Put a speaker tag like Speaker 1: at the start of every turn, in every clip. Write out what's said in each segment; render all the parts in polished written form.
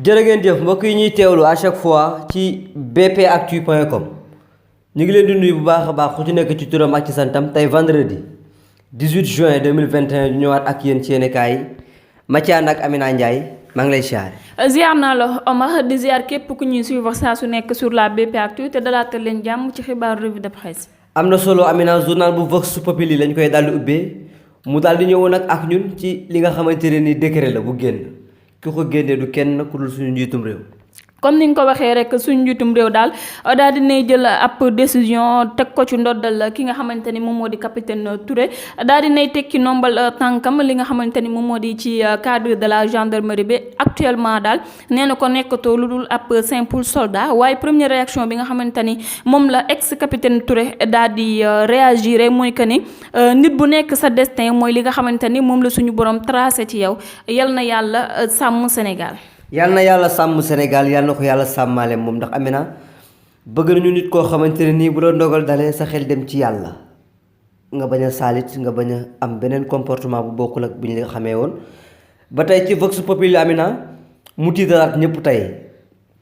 Speaker 1: jërë ngeen jëf mbokk yi ñuy teewlu à chaque fois ci bpactu.com ñu ngi leen di nuyu bu baax a baax ku ci nekk ci turam ak ci santam tey vendredi 18 juin 2021 ñu ñëwaat ak yéen ci yéenekaay yi Mathiane ak Amina Ndiaye maa ngi lay siyaare.
Speaker 2: ziar naa la Omar di ziar képp ku ñuy suivre saa su nekk sur la bpactu te dalaatal leen jàmm ci xibaaru revue de presse.
Speaker 1: am na solo Amina journal bu Vox Populi lañ koy daal di ubbee mu daal di ñëwoon ak ñun ci li nga xamante ne ni décret la bu génn. ki ko génnee du kenn ku dul suñu njiitum réew.
Speaker 2: comme ni nga ko waxee rek suñu njiitum réew daal dinay jël ab décision teg ko ci ndoddal ki nga xamante ni moom moo di capitaine Touré daal dinay tekki nombal tànkam li nga xamante ni moom moo di ci cadre de la gendarmerie bi actuellement daal nee na ko nekkatoo lu dul ab simple soldat waaye première réaction bi nga xamante ni moom la ex capitaine Touré daal di réagir mooy que ni nit bu nekk sa destin mooy li nga xamante ni moom la suñu borom tracé ci yow yal na yàlla sàmm Sénégal.
Speaker 1: yàlla na yàlla sàmm Sénégal yàlla na ko yàlla sàmmaale moom ndax Amina bëgg nañu nit koo xamante ne nii bu la ndogal dalee sa xel dem ci yàlla nga bañ a saalit nga bañ a am beneen comportement bu bokkul ak bu ñu la xamee woon. ba tey ci Vox Populi Amina mu tiitalaat ñëpp tey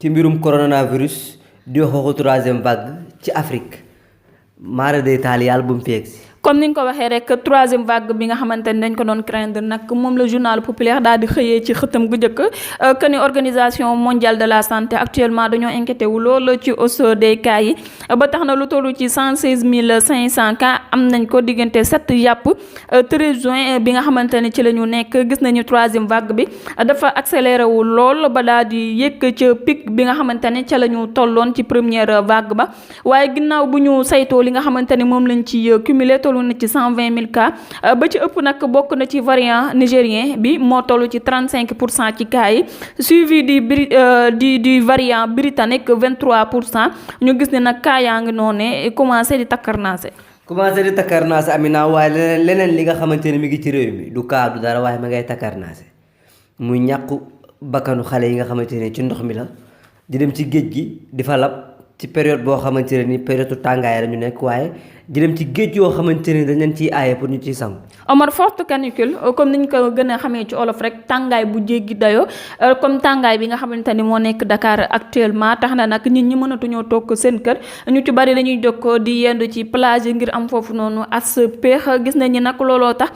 Speaker 1: ci mbirum coronavirus di waxu troisième vague ci Afrique maara day taal yàlla bu mu fi egsi.
Speaker 2: comme ni nga ko waxee rek troisième vague bi nga xamante ni dañ ko doon craindre nag moom la journal populaire daal di xëyee ci xëtam gu njëkk que ni organisation mondiale de la santé actuellement dañoo inquiété wu lool ci hausse des cas yi ba tax na lu tollu ci 116 500 cas am nañ ko diggante 7 jàpp 13 juin bi nga xamante ni ci la ñu nekk gis nañu troisième vague bi dafa accéléré wu lool ba daal di yëkk ca pic bi nga xamante ne ca la ñu tolloon ci première vague ba waaye ginnaaw bu ñu saytoo li nga xamante ni moom lañ ci cumulé tollu na ci 120 000 cas ba ci ëpp nag bokk na ci variant nigérien bi moo toll ci 35% ci cas yi suivi du variant britannique 23% ñu gis ne nag cas yaa ngi noonu commencé di takkarnaase.
Speaker 1: Amina waaye leneen li nga xamante ne mi ngi ci réew mi du cas du dara waaye ma ngay takkarnaase muy ñàkku bakkanu xale yi nga xamante ne ci ndox mi la di dem ci géej gi di fa lab ci période boo xamante ne ni période tàngaay la ñu nekk waaye di dem ci géej yoo xamante ne dañ leen ciy aaye pour ñu ciy sangu.
Speaker 2: Omar forte canicule comme niñ ko gën a xamee ci olof rek tàngaay bu jéggi dayoo comme tàngaay bi nga xamante ni moo nekk Dakar actuellement tax na nag nit ñi mënatuñoo toog seen kër ñu ci bari dañuy jokkoo di yendu ci plage yi ngir am foofu noonu as péex gis nañ ni nag looloo tax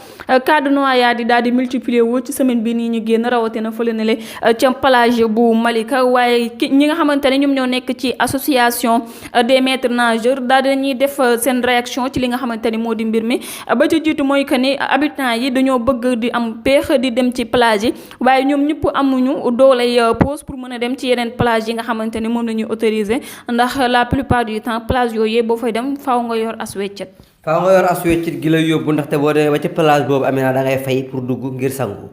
Speaker 2: cas de noyade yi daal di multiplier wu ci semaine bi nii ñu génn rawatina fële na le ca plage bu Malika waaye ñi nga xamante ne ñoom ñoo nekk ci association des maîtres nageurs daal dañuy def seen réaction ci li nga xamante ni moo di mbir mi ba ci jiitu mooy que ni habitants yi dañoo bëgg di am péex di dem ci plage yi waaye ñoom ñëpp amuñu dooley pause pour mën a dem ci yeneen plage yi nga xamante ni moom la ñuy autorisé ndax la plupart du temps plage yooyu boo fay dem faaw nga yor as weccet.
Speaker 1: faaw nga yor as weccet gi la yóbbu ndaxte boo demee ba ci plage boobu Amina da ngay fay pour dugg ngir sangu.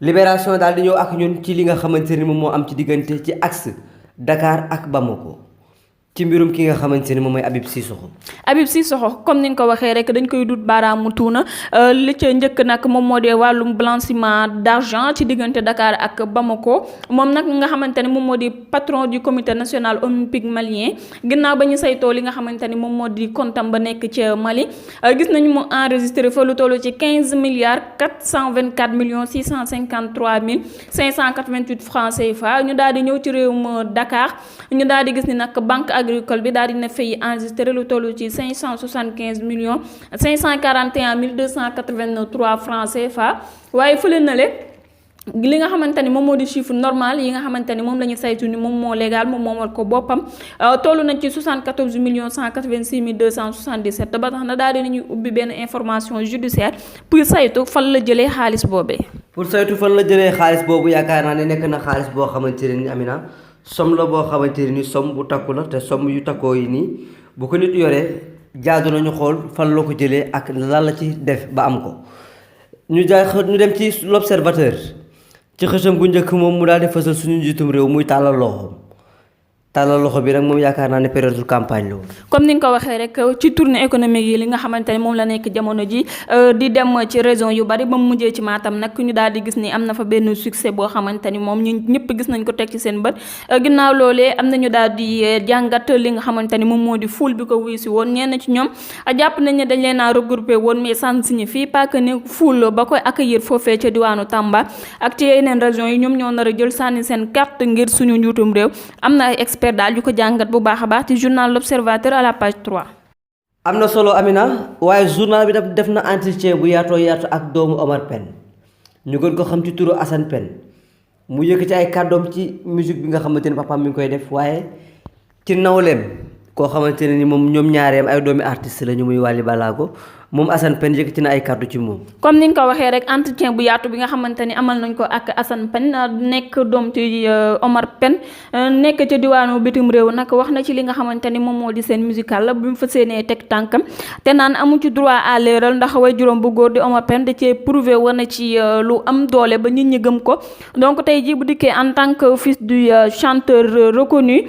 Speaker 1: Libération daal di ñëw ak ñun ci li nga xamante ni moom moo am ci diggante ci axe Dakar ak Bamako. ci mbirum ki nga xamante ni moom mooy Habib Sissoko
Speaker 2: comme ni nga ko waxee rek dañ koy dut baaraamu tuuna li ca njëkk nag moom moo di wàllum blanchiment d'argent ci diggante Dakar ak Bamako moom nag nga xamante ni moom moo di patron du comité national olympique malien ginnaaw ba ñu saytoo li nga xamante ni moom moo di comptam ba nekk ca Mali gis nañu mu enregistré fa lu toll ci 15 milliards 424 millions 653 mille 588 francs CFA ñu daal di ñëw ci réewum Dakar ñu daal di gis ni nag banque agricole bi daal dina fay enregistré lu toll ci 575 millions 541 mille 283 francs CFA waaye fële na le li nga xamante ni moom moo di chiffre normal yi nga xamante ni moom la ñu saytu ni moom moo légal moom moomal ko boppam toll nañ ci 74 millions 186 mille 277 ba tax na daal dinañuy ubbi benn information judiciaire pour saytu fan la jëlee xaalis boobee.
Speaker 1: yaakaar naa ne nekk na xaalis boo xamante ne ni Amina somme la boo xamante ne ni somme bu takku la te somme yu takkoo yi nii bu ko nit yoree jaadu nañu xool fan la ko jëlee ak lan la ci def ba am ko ñu dem ci l'observateur ci xësam gu njëkk moom mu daal di fësal suñu njiitum réew muy tàllal tàllal loxo bi nag moom yaakaar naa ne période campagne la woon.
Speaker 2: comme ni nga ko waxee rek ci tournée économique yi li nga xamante ne moom la nekk jamono ji di dem ci région yu bari ba mu mujjee ci Matam nag ñu daal di gis ni am na fa benn succès boo xamante ni moom ñu ñëpp gis nañ ko teg ci seen bët ginnaaw loolee am nañu daal di jàngat li nga xamante ni moom moo di foule bi ko wuy si woon ñenn ci ñoom jàpp nañ ne dañ leen a regroupé woon mais ça ne signifie pas que ne foule ba koy accueillir foofee ca diwaanu Tamba ak ci yeneen régions yi ñoom ñoo nar a jël sànni seen carte ngir suñu njuutum réew am na ay expert daal yu ko jàngat bu baax a baax ci journal L'Observateur à la page 3.
Speaker 1: am na solo Amina waaye journal bi def na entretien bu yaatoo yaatu ak doomu Omar Pène ñu gën ko xam ci turu Assane Pène mu yëkkati ay kàddoom ci musique bi nga xamante ne papaam mi ngi koy def waaye ci nawleem koo xamante ne ni moom ñoom ñaareem ay doomi artiste la ñu muy Wally Ballago moom Assane Pène yëkkati na ay kàddu ci moom.
Speaker 2: comme ni nga ko waxee rek entretien bu yaatu bi nga xamante ni amal nañ ko ak Assane Pène nekk doom ci Omar Pène nekk ci diwaanu bitim réew nag wax na ci li nga xamante ni moom moo di seen musical la bi mu fa seenee teg tànkam te naan amu ci droit à l'erreur ndax way juróom bu góor di Omar Pène da cee prouvé woon na ci lu am doole ba nit ñi gëm ko donc tey jii bu dikkee en tant que fils du chanteur reconnu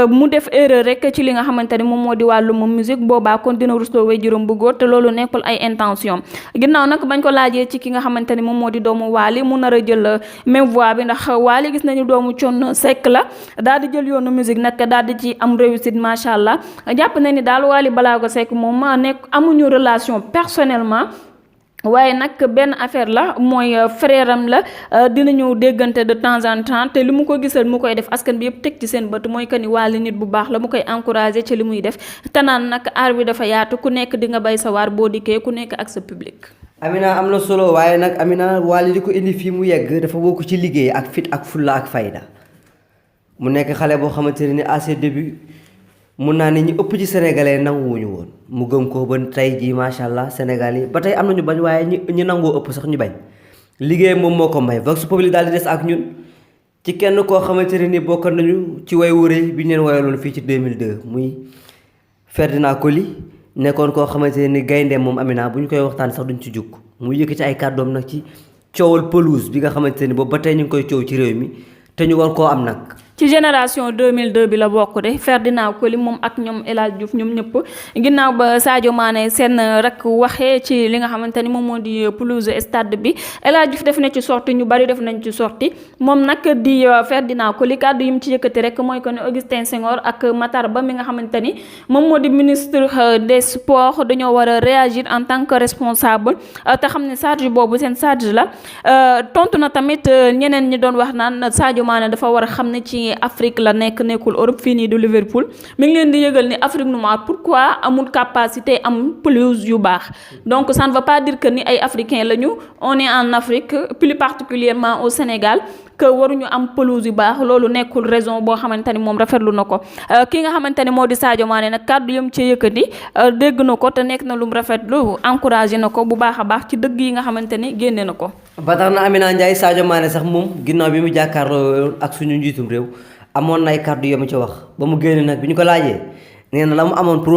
Speaker 2: mu def erreur rek ci li nga xamante ni moom moo di wàllum musique boobaa kon dina rusloo way juróom bu góor te loolu nekkul ay intention ginnaaw nag bañ ko laajee ci ki nga xamante ni moom moo di doomu Wally mu nar a jël même voix bi ndax Wally gis nañu doomu Thione Seck la daal di jël yoonu musique nag daal di ci am réussite macha allah jàpp na ni daal Wally Ballago Seck moom nekk amuñu relation personnellement waaye nag benn affaire la mooy frère am la dinañu déggante de temps en temps te li mu ko gisal mu koy def askan bi yëpp teg ci seen bët mooy que ni Wally nit bu baax la mu koy encouragé ci li muy def te naan nag aar bi dafa yaatu ku nekk di nga bay sa waar boo dikkee ku nekk ak sa public.
Speaker 1: Amina am na solo waaye nag Amina Wally di ko indi fii mu yegg dafa bokk ci liggéey ak fit ak fulla ak fayda mu nekk xale boo xamante ne ni à ses débuts mun naa ne ñu ëpp ci sénégalais nanguwuñu woon mu gëm ko ba tey jii macha allah Sénégal yi ba tey am nañu bañ waaye ñu nangoo ëpp sax ñu bañ liggéey moom moo ko may Vox Populi daal di des ak ñun ci kenn koo xamante ne ni bokk nañu ci way wuré bi ñu leen wayaloon fii ci 2002 muy Ferdinand Coly nekkoon koo xamante ne ni gaynde moom Amina bu ñu koy waxtaan sax duñ ci jukk mu yëkk ci ay kàddoom nag ci coowal pelouse bi nga xamante ne boobu ba tey ñu ngi koy coow ci réew mi te ñu war koo am nag.
Speaker 2: ci génération 2002 bi la bokk de Ferdinand Coly moom ak ñoom El Hadj Diouf ñoom ñëpp ginnaaw ba Sadio Mané seen rek waxee ci li nga xamante ni moom moo di pelouse stade bi El Hadj Diouf def na ci sorti ñu bari def nañ ci sorti moom nag di Ferdinand Coly kàddu yi mu ci yëkkati rek mooy que ne Augustin Senghor ak Matar Ba mi nga xamante ni moom moo di ministre des sports dañoo war a réagir en tant que responsable te xam ne charge boobu seen charge la tontu na tamit ñeneen ñi doon wax naan Sadio Mané dafa war a xam ne ci Afrique la nekkul Europe fii nii du Liverpool mi ngi leen di yëgal ni Afrique noire pourquoi amul capacité am pelouse yu baax donc ça ne veut pas dire que ni ay africains lañu on est en Afrique plus particulièrement au Sénégal que waruñu am pelouse yu baax loolu nekkul raison boo xamante ni moom rafetlu na ko ki nga xamante ni moo di Sadio Mané nag kàddu yëm ci yëkkati dégg na ko te nekk na lu mu rafetlu encouragé na ko bu baax a baax ci dëgg yi nga xamante ni génne na ko.
Speaker 1: ba tax na Amina Ndiaye Sadio Mané sax moom ginnaaw bi mu jàkkaarloo ak suñu njiitum réew amoon na ay kàddu yu mu ci wax ba mu génne nag bi ñu ko laajee nee na la mu amoon pour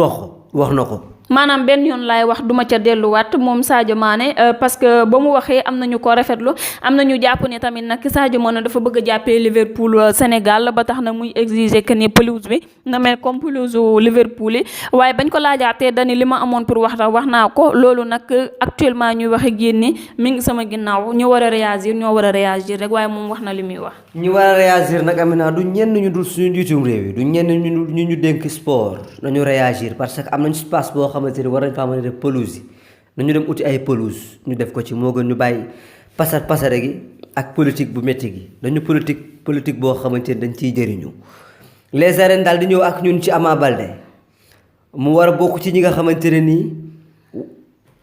Speaker 1: wax na ko.
Speaker 2: maanaam benn yoon laay wax duma ca delluwaat moom Sadio Mané parce que ba mu waxee am nañu ko rafetlu am nañu jàpp ne tamit nag Sadio Mané dafa bëgg a jàppee Liverpool Sénégal ba tax na muy exiger que ni pelouse bi na mel comme pelouse Liverpool yi waaye bañ ko laajaatee dani li ma amoon pour wax naa ko loolu nag actuellement ñuy wax ak yéen ni mi ngi sama ginnaaw ñu war a réagir ñoo war a réagir rek waaye moom wax na li muy wax.
Speaker 1: ñu war a réagir nag Amina du ñenn ñu dul suñu njiitum réew yi du ñenn ñu dénk sport nañu réagir parce que am nañu espace boo xamante ni war nañ faa mën a def pelouse yi nañu dem uti ay pelouse ñu def ko ci moo gën ñu bàyyi pasare gi ak politique bu métti gi dañu politique boo xamante ni dañ ciy jëriñu les arènes daal di ñëw ak ñun ci Ama Baldé mu war a bokk ci ñi nga xamante ne nii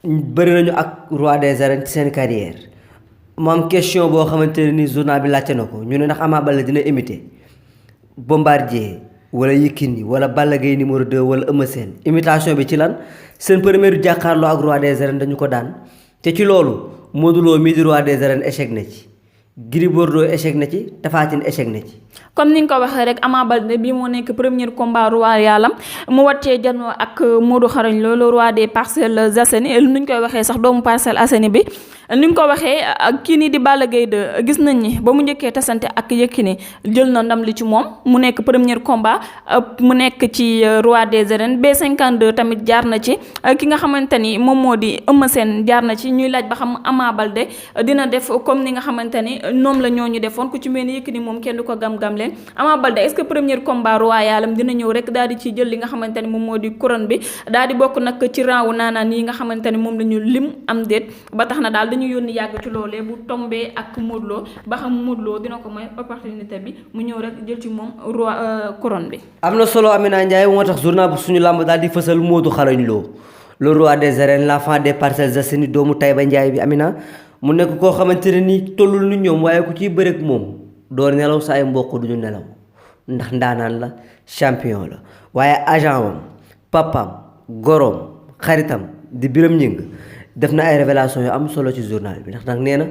Speaker 1: bëri nañu ak roi des arènes ci seen carrière mu am question boo xamante ne nii journal bi laajte na ko ñu ne ndax Ama Baldé dina imiter Bombardier wala Yékini wala Balla Gaye numéro 2 wala Eumeu Sène imitation bi ci lan seen première jàkkaarloo ak roi des arènes dañu ko daan te ci loolu Modou Lo mii di roi des arènes échec na ci Gris Bordeaux échec na ci Tapha Tine échec na ci
Speaker 2: comme ni nga ko waxee rek Ama Baldé bi moo nekk premier combat royal am mu wàccee janoo ak Modou Xarañ Lo le roi des Parcelles Assainies nu ñu koy waxee sax doomu Parcelles Assainies bi ni nga ko waxee ak kii nii di Balla Gaye 2 gis nañ ni ba mu njëkkee tasante ak Yékini jël na ndam li ci moom mu nekk premier combat mu nekk ci roi des arènes B52 tamit jaar na ci ki nga xamante ni moom moo di Eumeu Sène jaar na ci ñuy laaj ba xam Ama Baldé dina def comme ni nga xamante ni noom la ñooñu defoon ku ci mel ni Yékini moom kenn du ko gam-gam leen Ama Baldé est-ce que premier combat royal am dina ñëw rek daal di ci jël li nga xamante ni moom moo di couronne bi daal di bokk nag ci rang wu naanaan yi nga xamante ni moom la ñu lim am déet ba tax na daal dañu yónni yàgg ci loolee bu tombee ak Modou Lo ba xam Modou Lo dina ko may opportunité bi mu ñëw rek jël ci moom roi couronne bi.
Speaker 1: am na solo Amina Ndiaye moo tax journal bu suñu làmb daal di fësal Modou Xarañ Lo le roi des arènes l'enfant des Parcelles Assainies doomu Taïba Ndiaye bi Amina mu nekk koo xamante ne nii tollul ni ñoom waaye ku ciy bëreek moom doo nelaw sa ay mbokk duñu nelaw ndax ndaanaan la champion la waaye agent wam papam goroom xaritam di Biram Ñing def na ay révélation yu am solo ci journal bi ndax nag nee na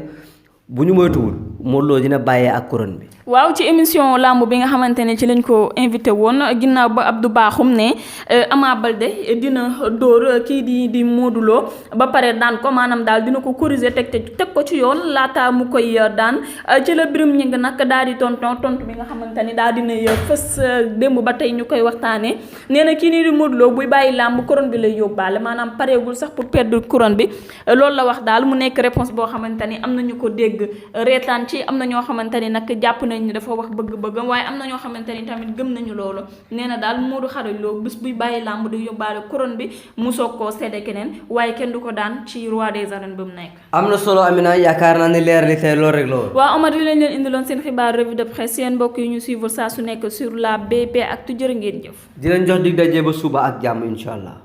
Speaker 1: bu ñu moytuwul Modou Lo dina bàyyee ak couronne bi.
Speaker 2: waaw ci émission lamb bi nga xamante ne ci lañ ko invité woon ginnaaw ba Abdou Bakhoum ne Ama Baldé dina dóor kii di Modou Lo ba pare daan ko maanaam daal dina ko corriger teg ko ci yoon laata mu koy daan ci la Biram Ñing nag daal di tontu bi nga xamante ni daal dina fës démb ba tey ñu koy waxtaanee nee na kii nii di Modou Lo buy bàyyi lamb couronne bi lay yóbbaale maanaam pareegul sax pour perdre couronne bi loolu la wax daal mu nekk réponse boo xamante ni am nañu ko dégg reetaan ci am na ñoo xamante ni nag jàpp nañ ni dafa wax bëgg-bëggam waaye am na ñoo xamante ni tamit gëm nañu loolu nee na daal Modou Xarañ Lo bés buy bàyyi làmb di yóbbaale couronne bi mu soog koo séddee keneen waaye kenn du ko daan ci roi des arènes bi mu nekk.
Speaker 1: am na solo Amina yaakaar naa ni leer li tey loolu rek la woon.
Speaker 2: waaw Omar li leen indiloon seen xibaar revue de presse yéen mbokk yi ñu suivre saa su nekk sur la BP Actu jërë ngeen jëf.
Speaker 1: di leen jox dig daje ba suba ak jàmm incha allah.